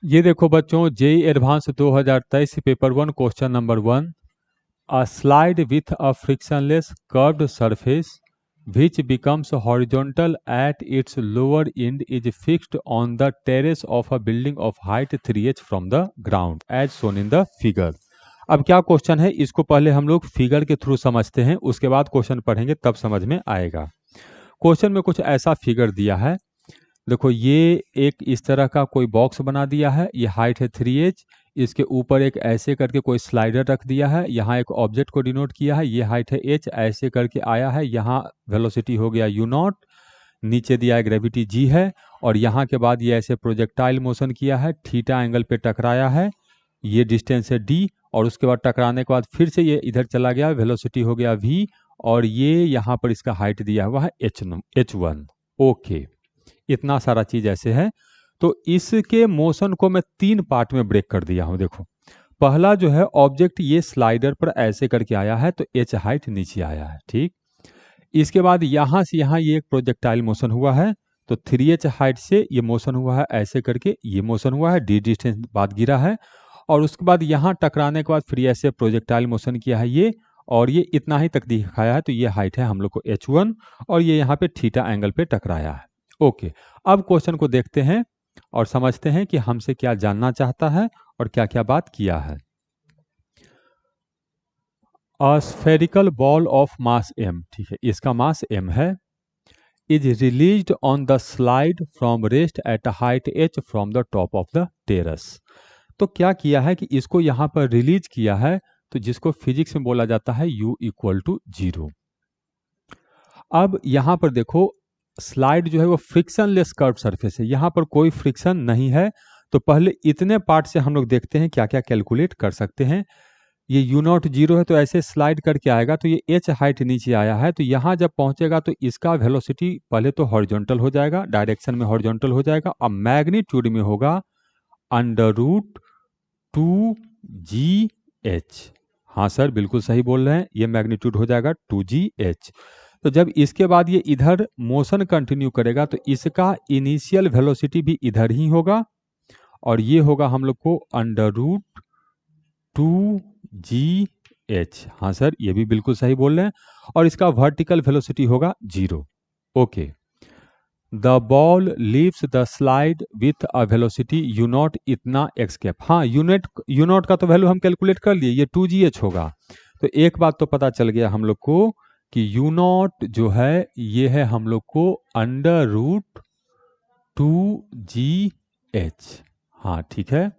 ये देखो बच्चों, JEE advance 2023 paper 1 question number 1। A slide with a frictionless curved surface which becomes horizontal at its lower end is fixed on the terrace of a building of height 3h from the ground as shown in the figure। अब क्या question है, इसको पहले हम लोग figure के through समझते हैं, उसके बाद क्वेश्चन पढ़ेंगे तब समझ में आएगा। क्वेश्चन में कुछ ऐसा फिगर दिया है, देखो ये एक इस तरह का कोई बॉक्स बना दिया है, ये हाइट है 3h, इसके ऊपर एक ऐसे करके कोई स्लाइडर रख दिया है, यहाँ एक ऑब्जेक्ट को डिनोट किया है, ये हाइट है h, ऐसे करके आया है, यहाँ वेलोसिटी हो गया u नॉट, नीचे दिया है ग्रेविटी g है, और यहाँ के बाद ये ऐसे प्रोजेक्टाइल मोशन किया है, थीटा एंगल पे टकराया है, ये डिस्टेंस है d, और उसके बाद टकराने के बाद फिर से ये इधर चला गया, वेलोसिटी हो गया v, और ये यहाँ पर इसका हाइट दिया हुआ है h1। ओके, इतना सारा चीज ऐसे है। तो इसके मोशन को मैं 3 पार्ट में ब्रेक कर दिया हूं। देखो, पहला जो है ऑब्जेक्ट ये स्लाइडर पर ऐसे करके आया है, तो एच हाइट नीचे आया है, ठीक। इसके बाद यहां से यहां ये एक प्रोजेक्टाइल मोशन हुआ है, तो 3h हाइट से ये मोशन हुआ है, ऐसे करके ये मोशन हुआ है, डी डिस्टेंस बाद गिरा है, और उसके बाद यहाँ टकराने के बाद फिर ऐसे प्रोजेक्टाइल मोशन किया है ये, और ये इतना ही तक दिखाया है, तो ये हाइट है हम लोग को h1, और ये यहाँ पे थीटा एंगल पे टकराया है। ओके, अब क्वेश्चन को देखते हैं और समझते हैं कि हमसे क्या जानना चाहता है और क्या क्या बात किया है। A spherical ball of mass m, ठीक है, इसका मास m है, is released on the slide from rest at height h from the top of the terrace. तो क्या किया है कि इसको यहाँ पर रिलीज किया है, तो जिसको फिजिक्स में बोला जाता है u इक्वल टू 0। अब यहाँ पर देखो, स्लाइड जो है वो फ्रिक्शनलेस कर्व सरफेस है, यहाँ पर कोई फ्रिक्शन नहीं है, तो पहले इतने पार्ट से हम लोग देखते हैं क्या क्या कैलकुलेट कर सकते हैं। ये u नॉट 0 है, तो ऐसे स्लाइड करके आएगा, तो ये h हाइट नीचे आया है, तो यहाँ जब पहुंचेगा तो इसका वेलोसिटी पहले तो हॉरिजॉन्टल हो जाएगा, डायरेक्शन में हॉरिजॉन्टल हो जाएगा, अब मैग्नीट्यूड में होगा √2gh। हाँ सर, बिल्कुल सही बोल रहे हैं, ये मैग्नीट्यूड हो जाएगा 2gh। तो जब इसके बाद ये इधर मोशन कंटिन्यू करेगा, तो इसका इनिशियल वेलोसिटी भी इधर ही होगा, और ये होगा हम लोग को √2gh। हाँ सर, ये भी बिल्कुल सही बोल रहे हैं, और इसका वर्टिकल वेलोसिटी होगा 0। Okay, the ball leaves the slide with a velocity u not इतना एक्सकेप। हाँ, यू नॉट का तो वैल्यू हम कैलकुलेट कर लिए, ये 2gh होगा। तो एक बात तो पता चल गया हम लोग को कि u नॉट जो है ये है हम लोग को √2gh। हाँ ठीक है,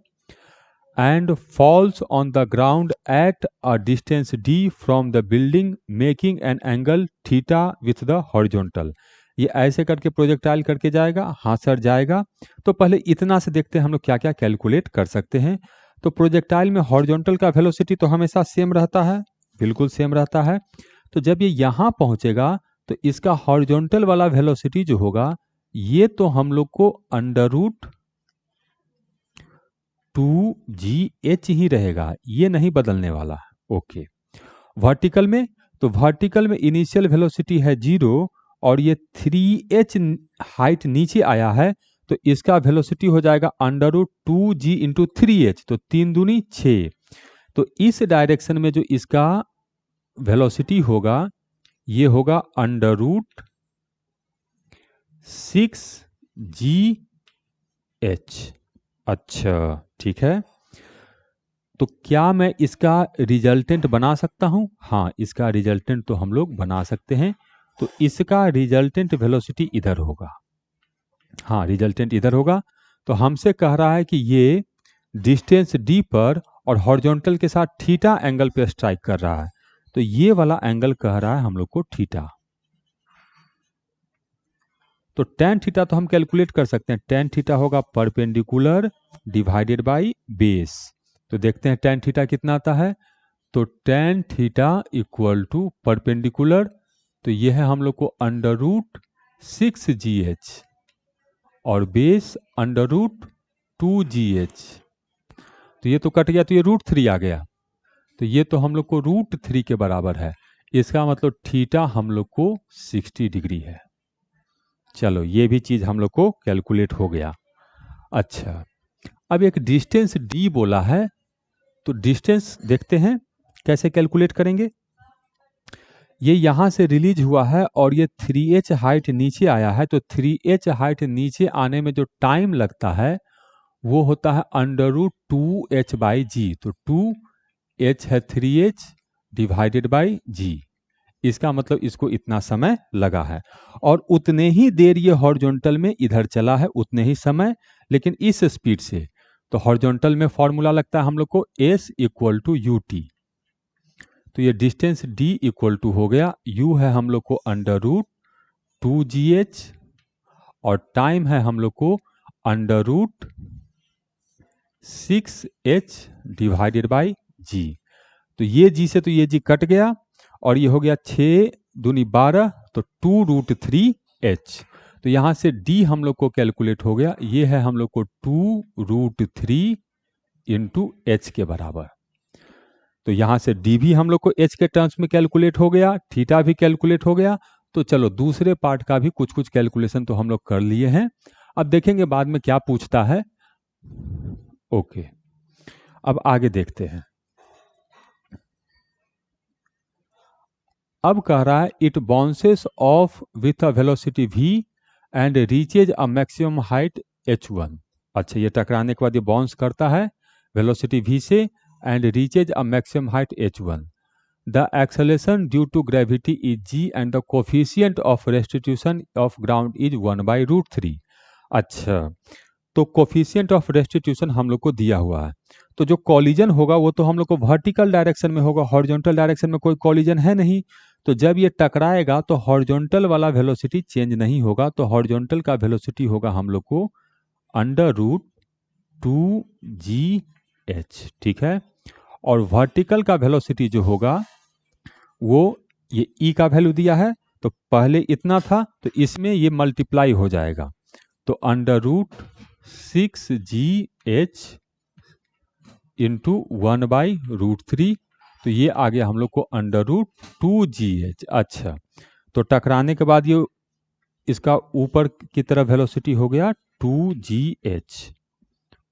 and falls on the ground at a distance d from the building making an angle theta with the horizontal. ये ऐसे करके प्रोजेक्टाइल करके जाएगा, हाँ सर जाएगा। तो पहले इतना से देखते हैं हम लोग क्या क्या कैलकुलेट कर सकते हैं। तो प्रोजेक्टाइल में हॉरिजॉन्टल का वेलोसिटी तो हमेशा सेम रहता है, बिल्कुल सेम रहता है। तो जब ये यहाँ पहुंचेगा तो इसका हॉरिजॉन्टल वाला वेलोसिटी जो होगा ये तो हम लोग को √2gh ही रहेगा, ये नहीं बदलने वाला है। ओके, वर्टिकल में, तो वर्टिकल में इनिशियल वेलोसिटी है 0, और ये 3h हाइट नीचे आया है, तो इसका वेलोसिटी हो जाएगा √2g इंटू 3h, तो 3 दूनी 6। तो इस डायरेक्शन में जो इसका वेलोसिटी होगा ये होगा √6gh। अच्छा ठीक है, तो क्या मैं इसका रिजल्टेंट बना सकता हूं? हाँ, इसका रिजल्टेंट तो हम लोग बना सकते हैं। तो इसका रिजल्टेंट वेलोसिटी इधर होगा, हाँ रिजल्टेंट इधर होगा। तो हमसे कह रहा है कि ये डिस्टेंस d पर और हॉरिजॉन्टल के साथ थीटा एंगल पे स्ट्राइक कर रहा है, तो ये वाला एंगल कह रहा है हम लोग को थीटा। तो tan थीटा तो हम कैलकुलेट कर सकते हैं, tan थीटा होगा परपेंडिकुलर डिवाइडेड बाय बेस। तो देखते हैं tan थीटा कितना आता है। तो tan theta equal to perpendicular, तो ये है हम लोग को √6gh, और बेस √2gh। तो ये तो कट गया, तो ये √3 आ गया, तो ये तो हम लोग को √3 के बराबर है। इसका मतलब थीटा हम लोग को 60 डिग्री है। चलो, ये भी चीज हम लोग को कैलकुलेट हो गया। अच्छा, अब एक डिस्टेंस डी बोला है, तो डिस्टेंस देखते हैं कैसे कैलकुलेट करेंगे। ये यहाँ से रिलीज हुआ है और ये 3h हाइट नीचे आया है, तो 3h हाइट नीचे आने में जो टाइम लगता है वो होता है √2h/g। तो 2h है 3h डिवाइडेड बाई g। इसका मतलब इसको इतना समय लगा है और उतने ही देर ये हॉरिजॉन्टल में इधर चला है, उतने ही समय, लेकिन इस स्पीड से। तो हॉरिजॉन्टल में फॉर्मूला लगता है हम लोग को s = ut। तो ये डिस्टेंस d = हो गया, u है हम लोग को √2gh और टाइम है हम लोग को √6h डिवाइडेड बाई g। तो ये g से तो ये g कट गया और ये हो गया 6 दूनी 12, तो 2√3h। तो यहाँ से d हम लोग को कैलकुलेट हो गया, ये है हम लोग को 2√3 इंटू h के बराबर। तो यहाँ से d भी हम लोग को h के टर्म्स में कैलकुलेट हो गया, थीटा भी कैलकुलेट हो गया। तो चलो दूसरे पार्ट का भी कुछ कुछ कैलकुलेशन तो हम लोग कर लिए हैं, अब देखेंगे बाद में क्या पूछता है। ओके, अब आगे देखते हैं। अब कह रहा है it bounces of with a velocity v and reaches a maximum height h1। अच्छा, ये टकराने के बाद ये बाउंस करता है वेलोसिटी v से and reaches a maximum height h1। The acceleration due to gravity is g and the coefficient of restitution of ground is 1/√3। अच्छा, तो कोफिशिएंट ऑफ रेस्टिट्यूशन हम लोग को दिया हुआ है, तो जो कॉलिजन होगा वो तो हम लोग को वर्टिकल डायरेक्शन में होगा, हॉरिजॉन्टल डायरेक्शन में कोई कॉलिजन है नहीं। तो जब ये टकराएगा तो हॉरिजॉन्टल वाला वेलोसिटी चेंज नहीं होगा, तो हॉरिजॉन्टल का वेलोसिटी होगा हम लोग को √2gh, ठीक है। और वर्टिकल का वेलोसिटी जो होगा वो ये e का वैल्यू दिया है, तो पहले इतना था तो इसमें ये मल्टीप्लाई हो जाएगा, तो √6gh इंटू 1/√3। तो ये आ गया हम लोग को √2gh। अच्छा, तो टकराने के बाद ये इसका ऊपर की तरफ वेलोसिटी हो गया 2gh।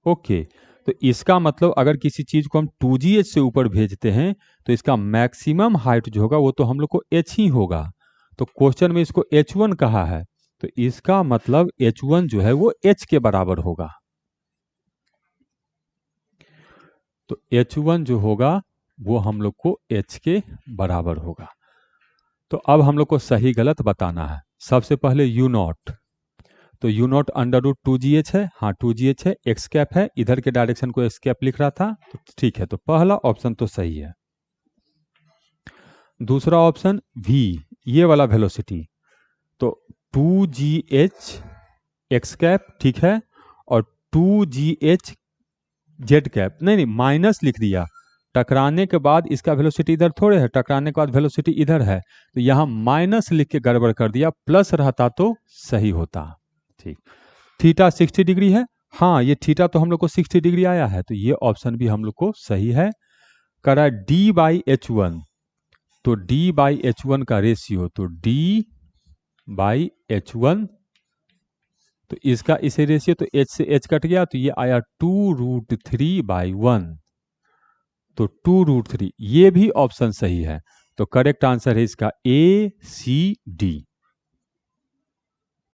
ओके, तो इसका मतलब अगर किसी चीज को हम 2gh से ऊपर भेजते हैं तो इसका मैक्सिमम हाइट जो होगा वो तो हम लोग को h ही होगा। तो क्वेश्चन में इसको h1 कहा है, तो इसका मतलब h1 जो है वो h के बराबर होगा। तो h1 जो होगा वो हम लोग को h के बराबर होगा। तो अब हम लोग को सही गलत बताना है। सबसे पहले u0, तो u0 √2gh है, हाँ 2gh है, x कैप है, इधर के डायरेक्शन को x कैप लिख रहा था, तो ठीक है, तो पहला ऑप्शन तो सही है। दूसरा ऑप्शन v, ये वाला वेलोसिटी, तो 2gh x कैप, ठीक है, और 2gh z कैप, नहीं माइनस लिख दिया, टकराने के बाद इसका वेलोसिटी इधर थोड़े है, टकराने के बाद वेलोसिटी इधर है, तो यहाँ माइनस लिख के गड़बड़ कर दिया, प्लस रहता तो सही होता। ठीक, थीटा 60 डिग्री है, हाँ ये थीटा तो हम लोग को 60 डिग्री आया है, तो ये ऑप्शन भी हम लोग को सही है। कर रहा है d/h1, तो d/h1 का रेशियो, तो d/h1, तो इसका इसे रेशियो, तो h से h कट गया, तो ये आया 2√3/1, तो 2√3, ये भी ऑप्शन सही है। तो करेक्ट आंसर है इसका A, C, D।